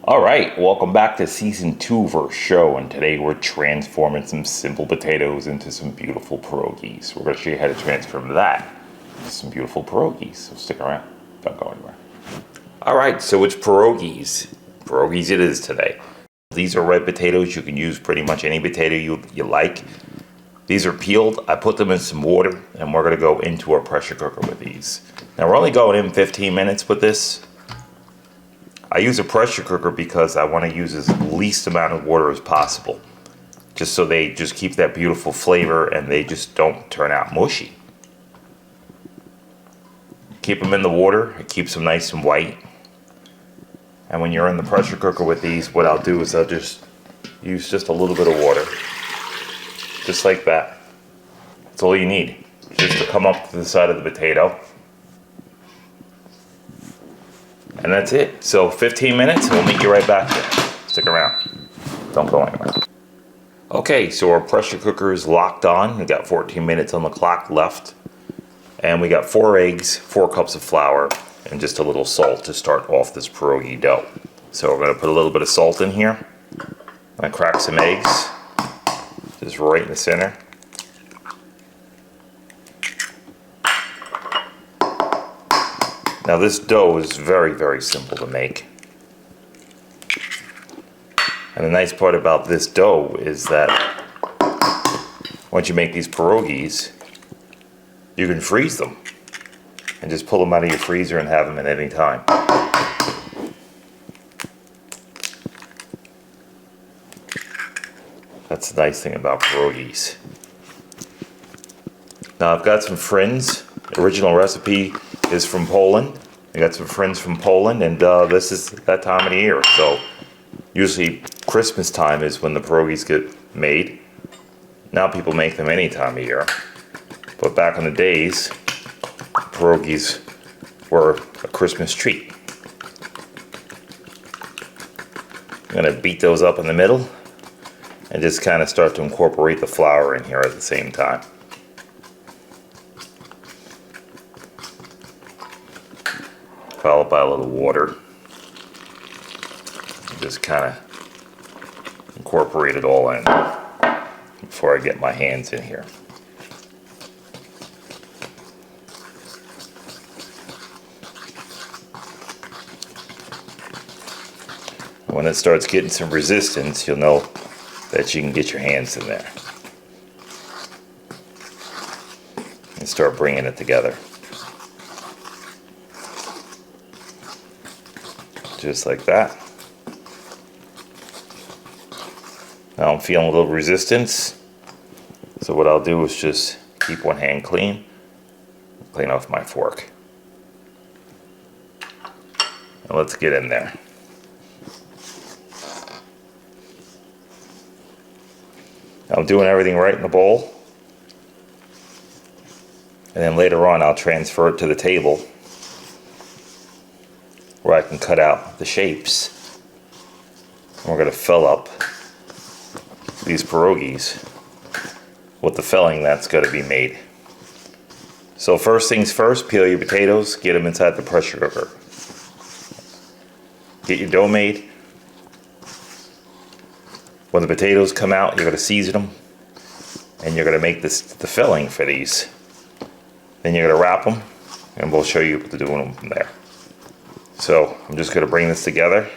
All right, welcome back to season 2 of our show, and today we're transforming some simple potatoes into some beautiful pierogies. We're going to show you how to transform that into some beautiful pierogies, so stick around, don't go anywhere. All right, so it's pierogies. Pierogies it is today. These are red potatoes. You can use pretty much any potato you like. These are peeled. I put them in some water, and we're going to go into our pressure cooker with these. Now we're only going in 15 minutes with this. I use a pressure cooker because I want to use as least amount of water as possible, just so they just keep that beautiful flavor and they just don't turn out mushy. Keep them in the water, it keeps them nice and white. And when you're in the pressure cooker with these, what I'll do is I'll just use just a little bit of water, just like that. That's all you need, just to come up to the side of the potato. And that's it. So 15 minutes, and we'll meet you right back there. Stick around. Don't go anywhere. Okay, so our pressure cooker is locked on. We got 14 minutes on the clock left. And we got 4 eggs, 4 cups of flour, and just a little salt to start off this pierogi dough. So we're going to put a little bit of salt in here. I'm going to crack some eggs, just right in the center. Now this dough is very, very simple to make. And the nice part about this dough is that once you make these pierogies, you can freeze them and just pull them out of your freezer and have them at any time. That's the nice thing about pierogies. Now I've got some friends. The original recipe is from Poland. I got some friends from Poland, and this is that time of the year. So usually Christmas time is when the pierogies get made. Now people make them any time of year. But back in the days, pierogies were a Christmas treat. I'm gonna beat those up in the middle and just kind of start to incorporate the flour in here at the same time. Followed by a little water. Just kind of incorporate it all in before I get my hands in here. When it starts getting some resistance, you'll know that you can get your hands in there and start bringing it together. Just like that. Now I'm feeling a little resistance, so what I'll do is just keep one hand clean off my fork. And let's get in there. Now I'm doing everything right in the bowl, and then later on I'll transfer it to the table where I can cut out the shapes. And we're going to fill up these pierogies with the filling that's going to be made. So first things first, peel your potatoes, get them inside the pressure cooker. Get your dough made. When the potatoes come out, you're going to season them, and you're going to make the filling for these. Then you're going to wrap them, and we'll show you what to do with them from there. So I'm just going to bring this together.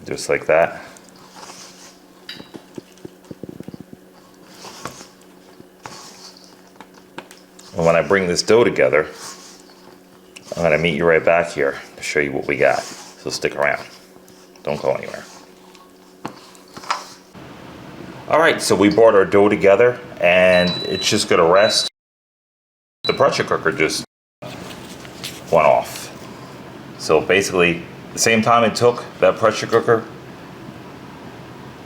Just like that. And when I bring this dough together, I'm going to meet you right back here to show you what we got. So stick around. Don't go anywhere. Alright, so we brought our dough together, and it's just going to rest. The pressure cooker just went off. So basically, the same time it took that pressure cooker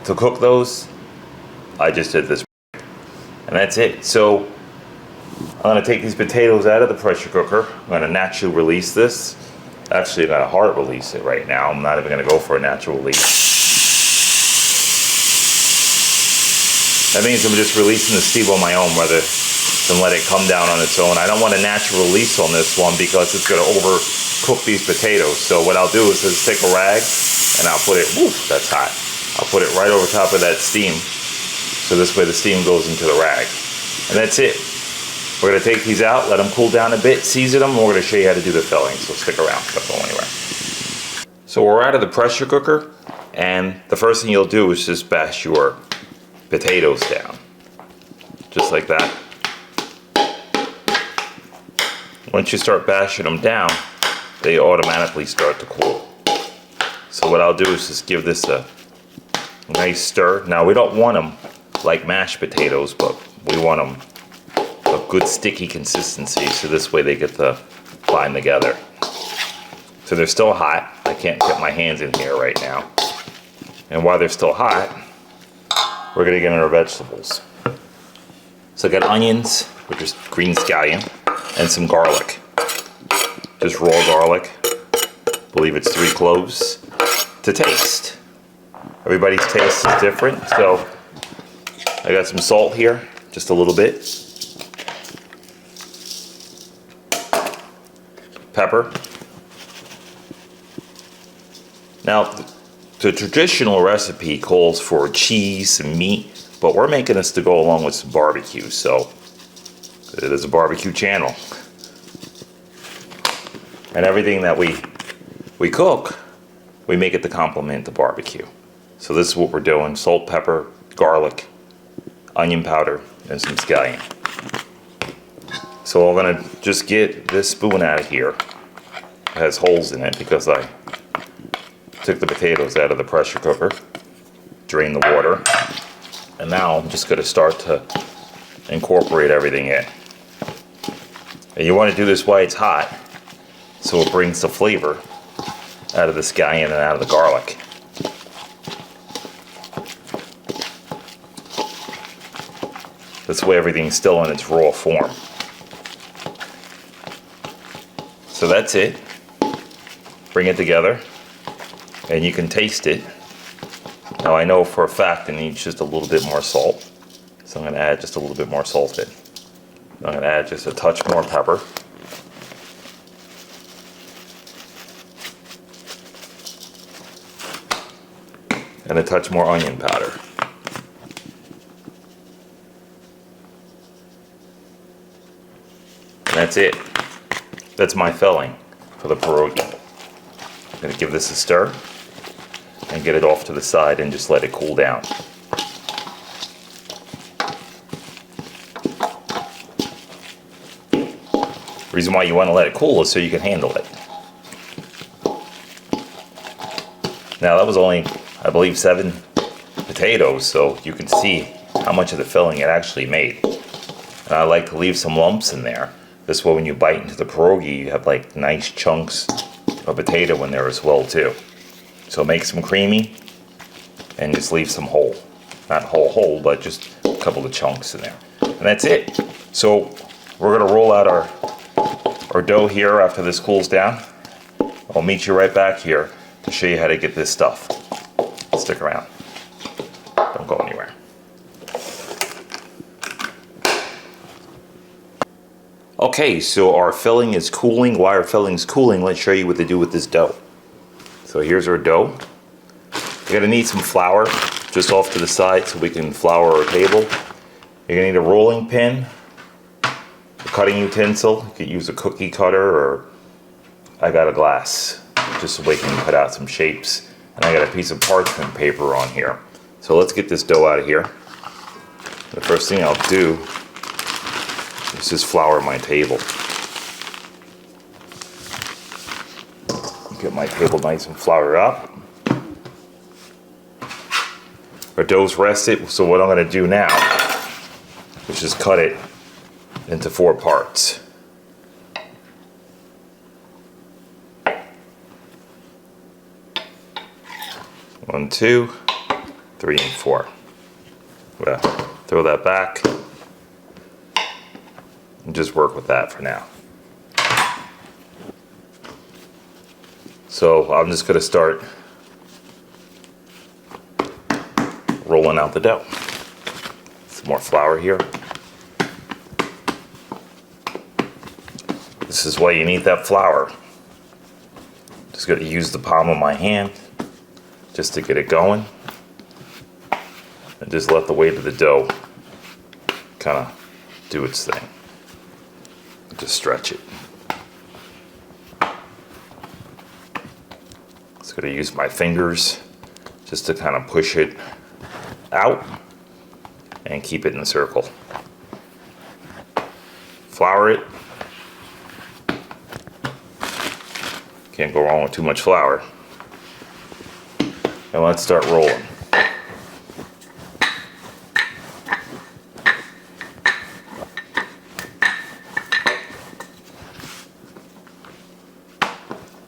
to cook those, I just did this. And that's it. So I'm going to take these potatoes out of the pressure cooker. I'm going to naturally release this. Actually, I'm going to hard release it right now. I'm not even going to go for a natural release. That means I'm just releasing the steam on my own, whether then let it come down on its own. I don't want a natural release on this one because it's going to overcook these potatoes. So what I'll do is just take a rag and I'll put it, woof, that's hot. I'll put it right over top of that steam. So this way the steam goes into the rag. And that's it. We're going to take these out, let them cool down a bit, season them, and we're going to show you how to do the filling. So stick around, don't go anywhere. So we're out of the pressure cooker, and the first thing you'll do is just bash your potatoes down. Just like that. Once you start bashing them down, they automatically start to cool. So what I'll do is just give this a nice stir. Now we don't want them like mashed potatoes, but we want them a good sticky consistency, so this way they get to bind together. So they're still hot. I can't get my hands in here right now. And while they're still hot, we're gonna get in our vegetables. So I got onions, which is green scallion, and some garlic. Just raw garlic. I believe it's 3 cloves. To taste. Everybody's taste is different, so I got some salt here, just a little bit. Pepper. Now, the traditional recipe calls for cheese and meat, but we're making this to go along with some barbecue, so it is a barbecue channel. And everything that we cook, we make it to complement the barbecue. So this is what we're doing: salt, pepper, garlic, onion powder, and some scallion. So I'm gonna just get this spoon out of here. It has holes in it because I took the potatoes out of the pressure cooker, drained the water, and now I'm just gonna start to incorporate everything in. And you wanna do this while it's hot, so it brings the flavor out of the scallion and out of the garlic. This way everything's still in its raw form. So that's it. Bring it together and you can taste it. Now I know for a fact it needs just a little bit more salt, so I'm going to add just a little bit more salt in. I'm going to add just a touch more pepper. And a touch more onion powder. And that's it. That's my filling for the pierogi. I'm going to give this a stir and get it off to the side and just let it cool down. The reason why you want to let it cool is so you can handle it. Now that was only, I believe, 7 potatoes, so you can see how much of the filling it actually made. And I like to leave some lumps in there. This way when you bite into the pierogi, you have like nice chunks of potato in there as well too. So make them creamy and just leave some whole. Not whole, but just a couple of chunks in there. And that's it. So we're gonna roll out our dough here after this cools down. I'll meet you right back here to show you how to get this stuff. Stick around. Don't go anywhere. Okay, so our filling is cooling. While our filling's cooling, let's show you what to do with this dough. So here's our dough. You're gonna need some flour just off to the side so we can flour our table. You're gonna need a rolling pin, a cutting utensil. You could use a cookie cutter, or I got a glass, just so we can cut out some shapes. And I got a piece of parchment paper on here. So let's get this dough out of here. The first thing I'll do is just flour my table. Get my table nice and floured up. Our dough's rested, so what I'm gonna do now is just cut it into 4 parts. 1, 2, 3, and 4. Well, throw that back and just work with that for now. So I'm just going to start rolling out the dough. Some more flour here. This is why you need that flour. Just gonna use the palm of my hand just to get it going. And just let the weight of the dough kind of do its thing. Just stretch it. Just gonna use my fingers just to kind of push it out and keep it in a circle. Flour it. Can't go wrong with too much flour. And let's start rolling.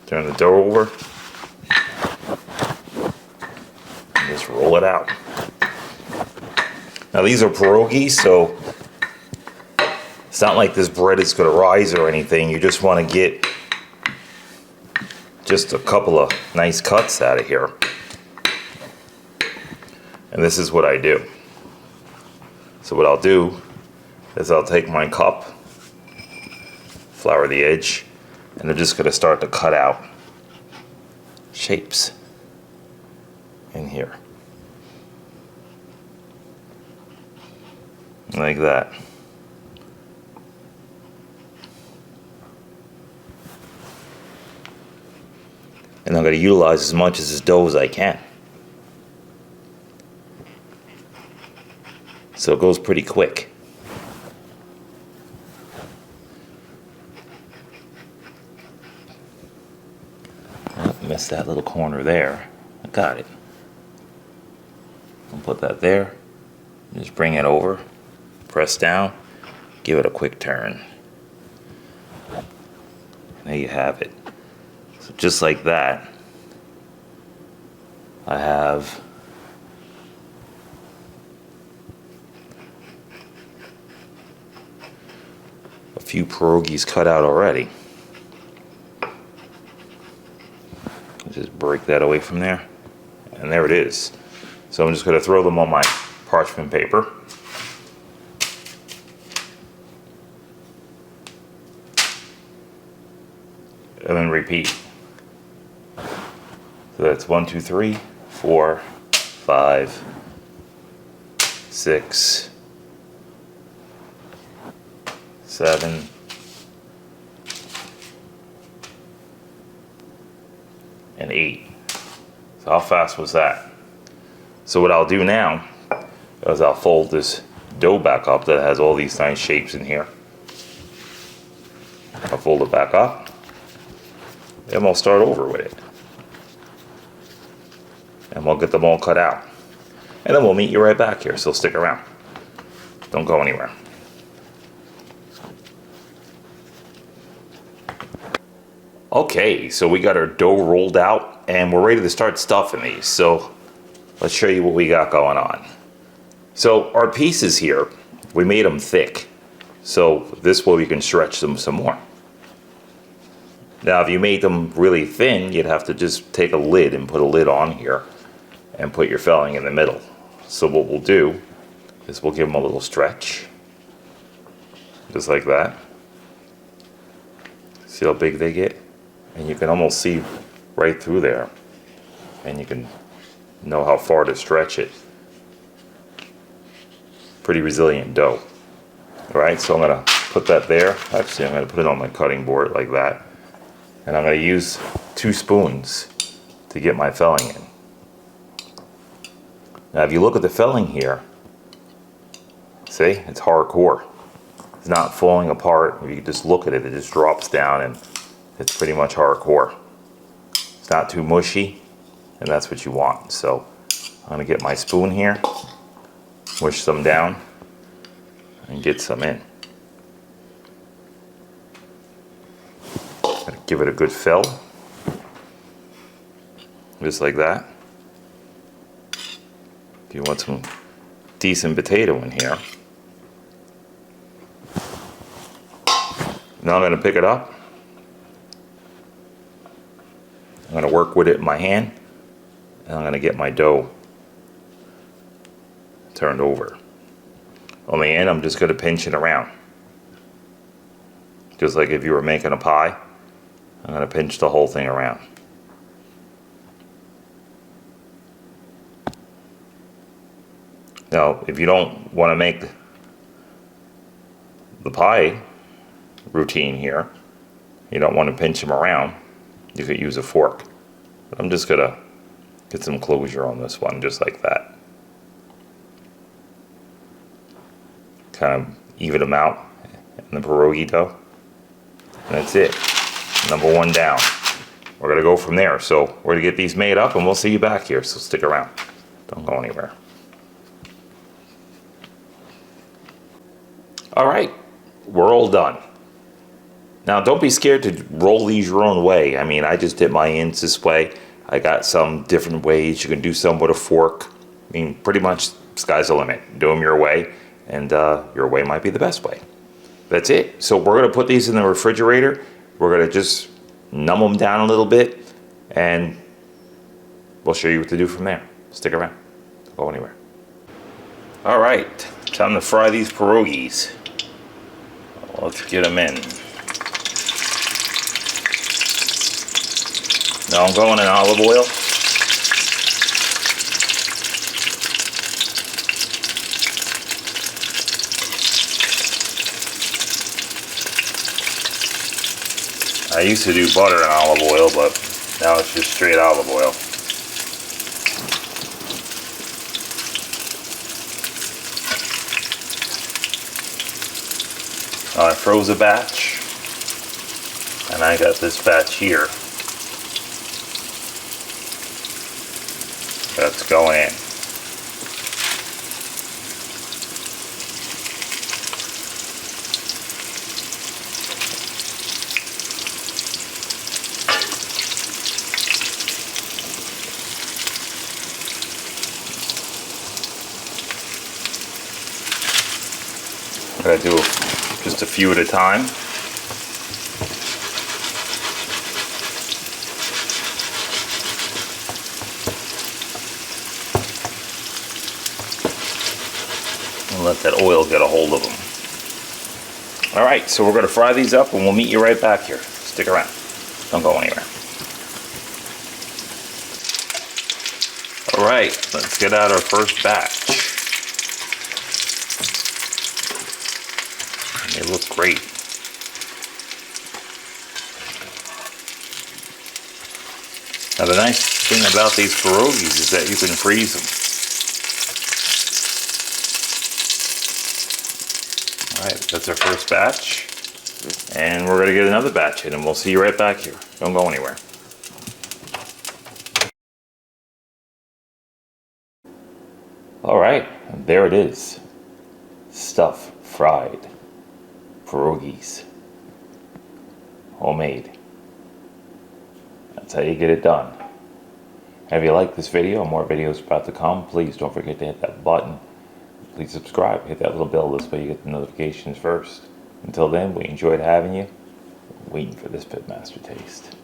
Turn the dough over. And just roll it out. Now these are pierogies, so it's not like this bread is going to rise or anything. You just want to get just a couple of nice cuts out of here. And this is what I do. So what I'll do is I'll take my cup, flour the edge, and I'm just going to start to cut out shapes in here. Like that. And I'm going to utilize as much of this dough as I can. So it goes pretty quick. Oh, missed that little corner there. I got it. I'll put that there. Just bring it over. Press down. Give it a quick turn. There you have it. So just like that, I have a few pierogies cut out already. Just break that away from there, and there it is. So I'm just going to throw them on my parchment paper. And then repeat. So that's 1, 2, 3, 4, 5, 6, 7, and 8. So how fast was that? So what I'll do now is I'll fold this dough back up that has all these nice shapes in here. I'll fold it back up, and we'll start over with it. And we'll get them all cut out. And then we'll meet you right back here, so stick around. Don't go anywhere. Okay, so we got our dough rolled out and we're ready to start stuffing these. So let's show you what we got going on. So our pieces here, we made them thick. So this way we can stretch them some more. Now if you made them really thin, you'd have to just take a lid and put a lid on here and put your filling in the middle. So what we'll do is we'll give them a little stretch. Just like that. See how big they get? And you can almost see right through there. And you can know how far to stretch it. Pretty resilient dough. Alright, so I'm going to put that there. Actually, I'm going to put it on my cutting board like that. And I'm going to use 2 spoons to get my filling in. Now if you look at the filling here, see, it's hardcore. It's not falling apart. If you just look at it, it just drops down and it's pretty much hardcore. It's not too mushy, and that's what you want. So I'm going to get my spoon here, mush some down, and get some in. Give it a good fill, just like that. If you want some decent potato in here. Now I'm going to pick it up. I'm going to work with it in my hand, and I'm going to get my dough turned over. On the end, I'm just going to pinch it around. just like if you were making a pie. I'm going to pinch the whole thing around. Now, if you don't want to make the pie routine here, you don't want to pinch them around, you could use a fork. But I'm just going to get some closure on this one, just like that. Kind of even them out in the pierogi dough. And that's it. Number one down. We're going to go from there. So we're going to get these made up and we'll see you back here. So stick around. Don't go anywhere. All right. We're all done. Now don't be scared to roll these your own way. I mean, I just did my ends this way. I got some different ways. You can do some with a fork. I mean, pretty much sky's the limit. Do them your way, and your way might be the best way. That's it. So we're going to put these in the refrigerator. We're going to just numb them down a little bit, and we'll show you what to do from there. Stick around. Don't go anywhere. All right, time to fry these pierogis. Let's get them in. Now I'm going in olive oil. I used to do butter and olive oil, but now it's just straight olive oil. Now I froze a batch, and I got this batch here. That's going in. I'm going to do just a few at a time. And let that oil get a hold of them. Alright, so we're going to fry these up and we'll meet you right back here. Stick around. Don't go anywhere. Alright, let's get out our first batch. They look great. Now the nice thing about these pierogis is that you can freeze them. Alright, that's our first batch. And we're going to get another batch in and we'll see you right back here. Don't go anywhere. Alright, there it is. Stuffed fried pierogis. Homemade. That's how you get it done. If you like this video and more videos about to come, please don't forget to hit that button. Please subscribe. Hit that little bell, this way you get the notifications first. Until then, we enjoyed having you. Waiting for this Pitmaster taste.